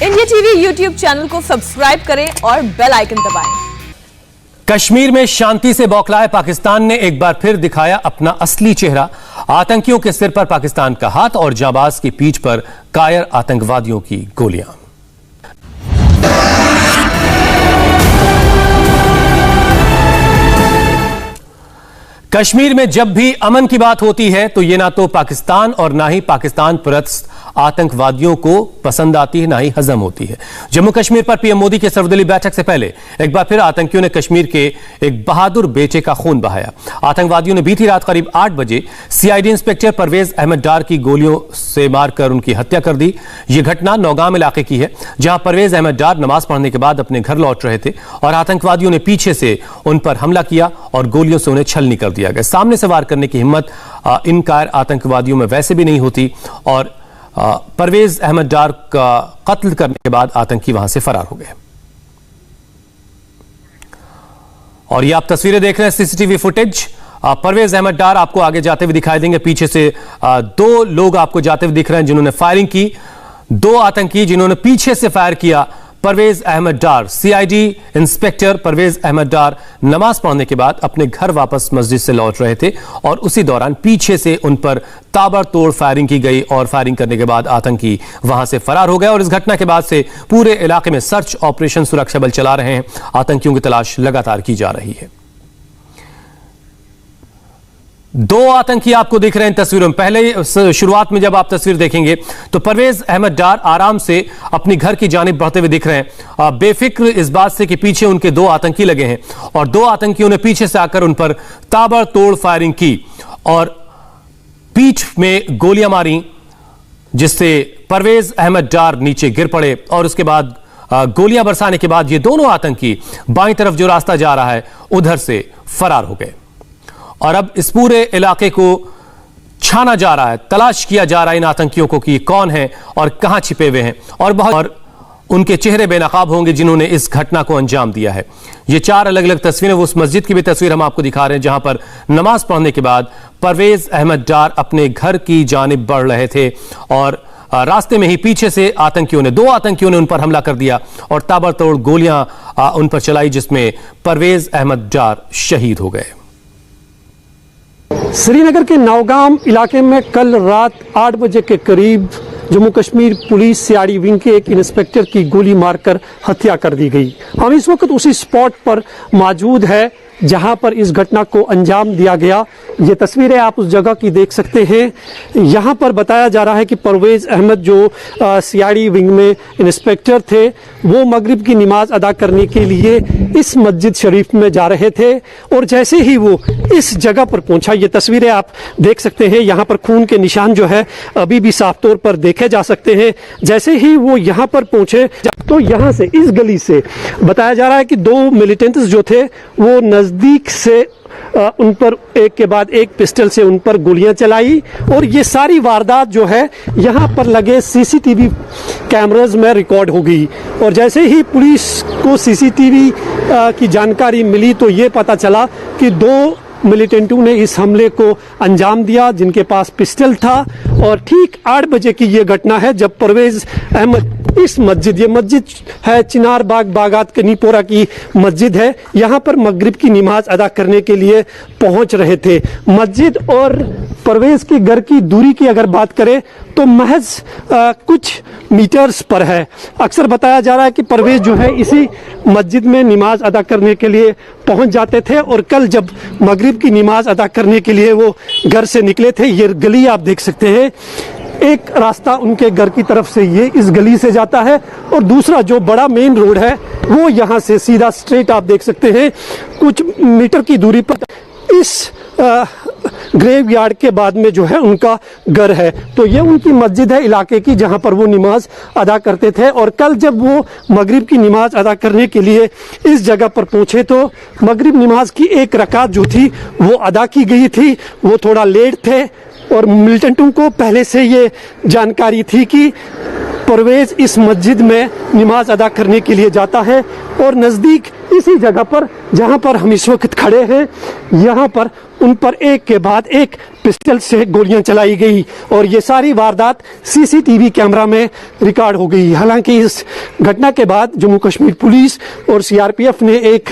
India TV YouTube channel को subscribe करें और बेल आइकन दबाएं। कश्मीर में शांति से बौखलाए पाकिस्तान ने एक बार फिर दिखाया अपना असली चेहरा। आतंकियों के सिर पर पाकिस्तान का हाथ और जाबाज की पीठ पर कायर आतंकवादियों की गोलियां। कश्मीर में जब भी अमन की बात होती है तो यह ना तो पाकिस्तान और ना ही पाकिस्तान परस्त आतंकवादियों को पसंद आती है, ना ही हजम होती है। जम्मू कश्मीर पर पीएम मोदी के सर्वदलीय बैठक से पहले एक बार फिर आतंकियों ने कश्मीर के एक बहादुर बेटे का खून बहाया। आतंकवादियों ने बीती रात करीब 8 बजे सीआईडी इंस्पेक्टर परवेज अहमद डार की गोलियों से मारकर उनकी हत्या कर दी। यह घटना नौगाम इलाके की है, जहां परवेज अहमद डार नमाज पढ़ने के बाद अपने घर लौट रहे थे और आतंकवादियों ने पीछे से उन पर हमला किया और गोलियों से उन्हें छलनी कर दिया गया। सामने से वार करने की हिम्मत इन कायर आतंकवादियों में वैसे भी नहीं होती और परवेज अहमद डार का कत्ल करने के बाद आतंकी वहां से फरार हो गए। और ये आप तस्वीरें देख रहे हैं, सीसीटीवी फुटेज। परवेज अहमद डार आपको आगे जाते हुए दिखाई देंगे। पीछे से 2 लोग आपको जाते हुए दिख रहे हैं जिन्होंने फायरिंग की। 2 आतंकी जिन्होंने पीछे से फायर किया। परवेज अहमद डार, सीआईडी इंस्पेक्टर परवेज अहमद डार नमाज पढ़ने के बाद अपने घर वापस मस्जिद से लौट रहे थे और उसी दौरान पीछे से उन पर ताबड़तोड़ फायरिंग की गई और फायरिंग करने के बाद आतंकी वहां से फरार हो गए। और इस घटना के बाद से पूरे इलाके में सर्च ऑपरेशन सुरक्षा बल चला रहे हैं। आतंकियों की तलाश लगातार की जा रही है। 2 आतंकी आपको दिख रहे हैं तस्वीरों में। पहले शुरुआत में जब आप तस्वीर देखेंगे तो परवेज अहमद डार आराम से अपनी घर की जानिब बढ़ते हुए दिख रहे हैं, बेफिक्र इस बात से कि पीछे उनके 2 आतंकी लगे हैं और 2 आतंकियों ने पीछे से आकर उन पर ताबड़तोड़ फायरिंग की और पीठ में गोलियां मारी, जिससे परवेज अहमद डार नीचे गिर पड़े और उसके बाद गोलियां बरसाने के बाद ये दोनों आतंकी बाईं तरफ जो रास्ता जा रहा है उधर से फरार हो गए। और अब इस पूरे इलाके को छाना जा रहा है, तलाश किया जा रहा है इन आतंकियों को कि कौन है और कहां छिपे हुए हैं और उनके चेहरे बेनकाब होंगे जिन्होंने इस घटना को अंजाम दिया है। ये 4 अलग अलग तस्वीरें, उस मस्जिद की भी तस्वीर हम आपको दिखा रहे हैं जहां पर नमाज पढ़ने के बाद परवेज अहमद डार अपने घर की जानिब बढ़ रहे थे और रास्ते में ही पीछे से आतंकियों ने 2 आतंकियों ने उन पर हमला कर दिया और ताबड़तोड़ गोलियां उन पर चलाई, जिसमें परवेज अहमद डार शहीद हो गए। श्रीनगर के नौगाम इलाके में कल रात 8 बजे के करीब Jammu Kashmir police CID wing के एक इंस्पेक्टर की गोली मारकर हत्या कर दी गई। हम इस वक्त उसी स्पॉट पर मौजूद है जहां पर इस घटना को अंजाम दिया गया। ये तस्वीरें आप उस जगह की देख सकते हैं। यहां पर बताया जा रहा है कि परवेज अहमद जो सीआईडी विंग में इंस्पेक्टर थे, वो मगरिब की नमाज अदा करने के लिए इस मस्जिद शरीफ में जा रहे थे और जैसे ही वो इस जगह पर पहुंचा, ये तस्वीरें आप देख सकते हैं, यहाँ पर खून के निशान जो है अभी भी साफ तौर पर देखे जा सकते हैं। जैसे ही वो यहाँ पर पहुंचे तो यहाँ से इस गली से बताया जा रहा है कि 2 मिलिटेंट्स जो थे वो नजदीक से उन पर एक के बाद एक पिस्टल से उन पर गोलियां चलाई और ये सारी वारदात जो है यहाँ पर लगे सीसीटीवी कैमरास में रिकॉर्ड हो गई। और जैसे ही पुलिस को सीसीटीवी की जानकारी मिली तो ये पता चला कि 2 मिलिटेंटों ने इस हमले को अंजाम दिया जिनके पास पिस्टल था। और ठीक 8 बजे की ये घटना है जब परवेज अहमद इस मस्जिद, ये मस्जिद है चिनार बाग बागात कनीपोरा की मस्जिद है, यहाँ पर मगरिब की नमाज अदा करने के लिए पहुंच रहे थे। मस्जिद और परवेज के घर की दूरी की अगर बात करें तो महज कुछ मीटर्स पर है। अक्सर बताया जा रहा है कि परवेज जो है इसी मस्जिद में नमाज अदा करने के लिए पहुंच जाते थे और कल जब मगरिब की नमाज अदा करने के लिए वो घर से निकले थे, ये गली आप देख सकते हैं, एक रास्ता उनके घर की तरफ से ये इस गली से जाता है और दूसरा जो बड़ा मेन रोड है वो यहाँ से सीधा स्ट्रेट आप देख सकते हैं कुछ मीटर की दूरी पर इस ग्रेव यार्ड के बाद में जो है उनका घर है। तो ये उनकी मस्जिद है इलाके की जहाँ पर वो नमाज अदा करते थे। और कल जब वो मगरिब की नमाज अदा करने के लिए इस जगह पर पहुँचे तो मगरिब नमाज की 1 रकात जो थी वो अदा की गई थी। वो थोड़ा लेट थे और मिलिटेंटों को पहले से ये जानकारी थी कि परवेज इस मस्जिद में नमाज अदा करने के लिए जाता है और नज़दीक इसी जगह पर जहां पर हम इस वक्त खड़े हैं, यहां पर उन पर एक के बाद एक पिस्टल से गोलियां चलाई गई और ये सारी वारदात सीसीटीवी कैमरा में रिकॉर्ड हो गई। हालांकि इस घटना के बाद जम्मू कश्मीर पुलिस और सीआरपीएफ ने एक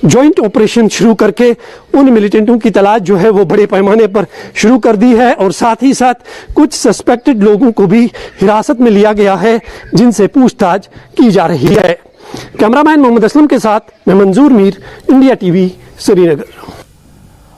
जॉइंट ऑपरेशन शुरू करके उन मिलिटेंटों की तलाश जो है वो बड़े पैमाने पर शुरू कर दी है और साथ ही साथ कुछ सस्पेक्टेड लोगों को भी हिरासत में लिया गया है जिनसे पूछताछ की जा रही है। कैमरामैन मोहम्मद असलम के साथ मैं मंजूर मीर, इंडिया टीवी, श्रीनगर।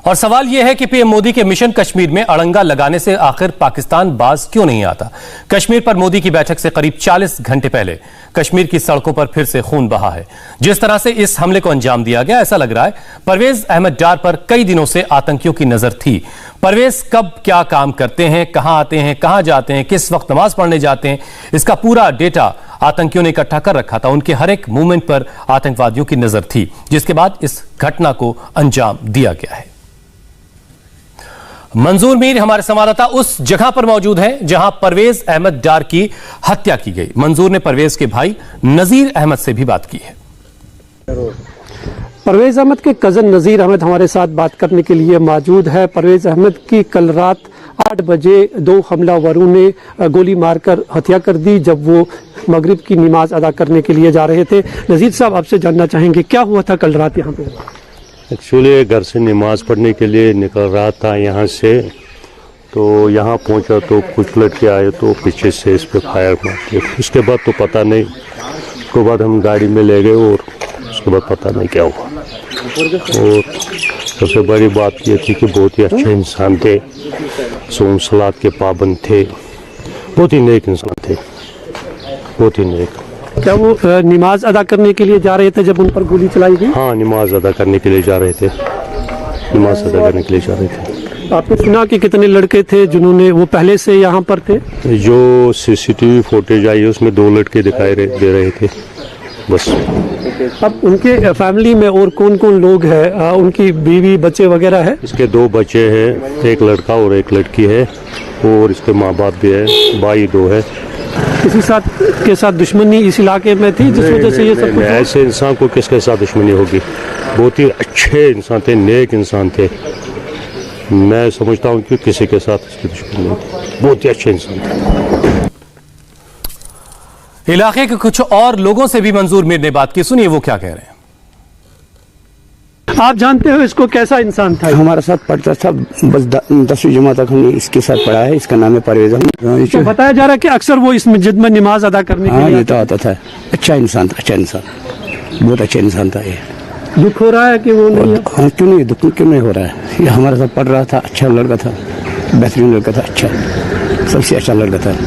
और सवाल यह है कि पीएम मोदी के मिशन कश्मीर में अड़ंगा लगाने से आखिर पाकिस्तान बाज क्यों नहीं आता? कश्मीर पर मोदी की बैठक से करीब 40 घंटे पहले कश्मीर की सड़कों पर फिर से खून बहा है। जिस तरह से इस हमले को अंजाम दिया गया, ऐसा लग रहा है परवेज अहमद डार पर कई दिनों से आतंकियों की नजर थी। परवेज कब क्या काम करते हैं, कहां आते हैं, कहां जाते हैं, किस वक्त नमाज पढ़ने जाते हैं, इसका पूरा डेटा आतंकियों ने इकट्ठा कर रखा था। उनके हर एक मूवमेंट पर आतंकवादियों की नजर थी, जिसके बाद इस घटना को अंजाम दिया गया है। मंजूर मीर हमारे संवाददाता उस जगह पर मौजूद हैं जहां परवेज अहमद डार की हत्या की गई। मंजूर ने परवेज के भाई नजीर अहमद से भी बात की है। परवेज अहमद के कजन नजीर अहमद हमारे साथ बात करने के लिए मौजूद है। परवेज अहमद की कल रात 8 बजे 2 हमलावरों ने गोली मारकर हत्या कर दी जब वो मगरिब की नमाज अदा करने के लिए जा रहे थे। नजीर साहब, आपसे जानना चाहेंगे क्या हुआ था कल रात यहाँ पे? एक्चुअली घर से नमाज पढ़ने के लिए निकल रहा था यहाँ से, तो यहाँ पहुँचा तो कुछ लड़के आए तो पीछे से इस पर फायर मार दिया। उसके बाद तो पता नहीं, उसके बाद हम गाड़ी में ले गए और उसके बाद पता नहीं क्या हुआ। और सबसे बड़ी बात यह थी कि बहुत ही अच्छे इंसान थे, सोम सलाद के पाबंद थे, बहुत ही नेक इंसान थे, बहुत ही नेक। क्या वो नमाज अदा करने के लिए जा रहे थे जब उन पर गोली चलाई गई? हाँ, नमाज अदा करने के लिए जा रहे थे, नमाज अदा करने के लिए जा रहे थे। आपने सुना कि कितने लड़के थे जिन्होंने, वो पहले से यहाँ पर थे? जो सीसीटीवी फुटेज आई है उसमें 2 लड़के दिखाई दे रहे थे बस। अब उनके फैमिली में और कौन कौन लोग हैं? उनकी बीवी बच्चे वगैरह है? इसके 2 बच्चे हैं, एक लड़का और एक लड़की है, और इसके माँ बाप भी है, भाई 2 है। किसी के साथ दुश्मनी इस इलाके में थी जिस वजह से ये सब कुछ? ऐसे इंसान को किसके साथ दुश्मनी होगी? बहुत ही अच्छे इंसान थे, नेक इंसान थे। मैं समझता हूँ कि किसी के साथ इसकी दुश्मनी नहीं थी, बहुत ही अच्छे इंसान थे। इलाके के कुछ और लोगों से भी मंजूर मीर ने बात की, सुनिए वो क्या कह रहे हैं। आप जानते हो इसको, कैसा इंसान था? हमारे साथ पढ़ता था, बस 10वीं जमात तक हमने इसके साथ पढ़ा है। इसका नाम है परवेज अहमद। तो बताया जा रहा है कि अक्सर वो इस मस्जिद में नमाज अदा करने के लिए आता था। अच्छा इंसान था, अच्छा इंसान, बहुत अच्छा इंसान था। ये दुख हो रहा है कि वो नहीं? हाँ, क्यों नहीं, दुख क्यों नहीं हो रहा है? ये हमारे साथ पढ़ रहा था, अच्छा लड़का था, बेहतरीन लड़का था, अच्छा, सबसे अच्छा लड़का था,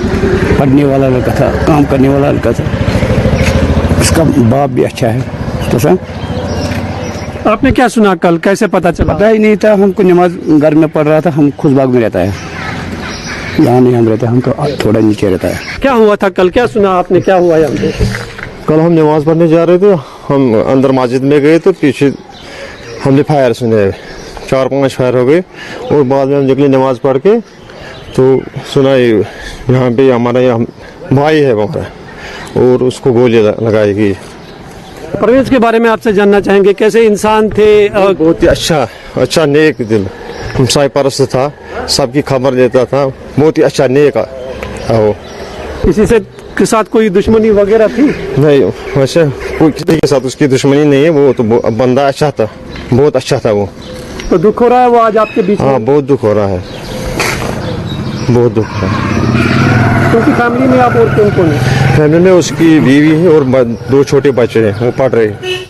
पढ़ने वाला लड़का था, काम करने वाला लड़का था। इसका बाप भी अच्छा है। तो सर, आपने क्या सुना कल, कैसे पता चला? पता ही नहीं था हमको, नमाज घर में पढ़ रहा था। हम खुशबाग में रहता है, यहाँ नहीं हम रहते, हमको थोड़ा नीचे रहता है। क्या हुआ था कल, क्या सुना आपने, क्या हुआ यहाँ पे? कल हम नमाज पढ़ने जा रहे थे, हम अंदर मस्जिद में गए तो पीछे हमने फायर सुने, 4-5 फायर हो गए और बाद में हम निकले नमाज पढ़ के तो सुना यहाँ पे हमारा भाई है हमारा और उसको गोली लगाई गई। परवेज के बारे में आपसे जानना चाहेंगे, कैसे इंसान थे? बहुत ही अच्छा नेक दिल, हमसाय परस्त था, सबकी खबर देता था, बहुत ही अच्छा नेक वो। किसी से के साथ कोई दुश्मनी वगैरह थी? नहीं, वैसे कोई किसी के साथ उसकी दुश्मनी नहीं है। वो तो बंदा अच्छा था, बहुत अच्छा था वो। तो दुख हो रहा है वो आज आपके बीच? हाँ, बहुत दुख हो रहा है, बहुत दुख हो रहा है। क्योंकि फैमिली में आप और कौन कौन है? फैमिली में उसकी बीवी है और 2 छोटे बच्चे हैं, वो पढ़ रहे हैं।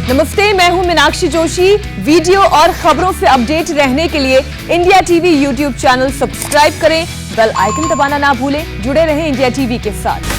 नमस्ते, मैं हूं मीनाक्षी जोशी। वीडियो और खबरों से अपडेट रहने के लिए India TV YouTube channel subscribe करें, बेल आइकन दबाना ना भूलें। जुड़े रहें इंडिया टीवी के साथ।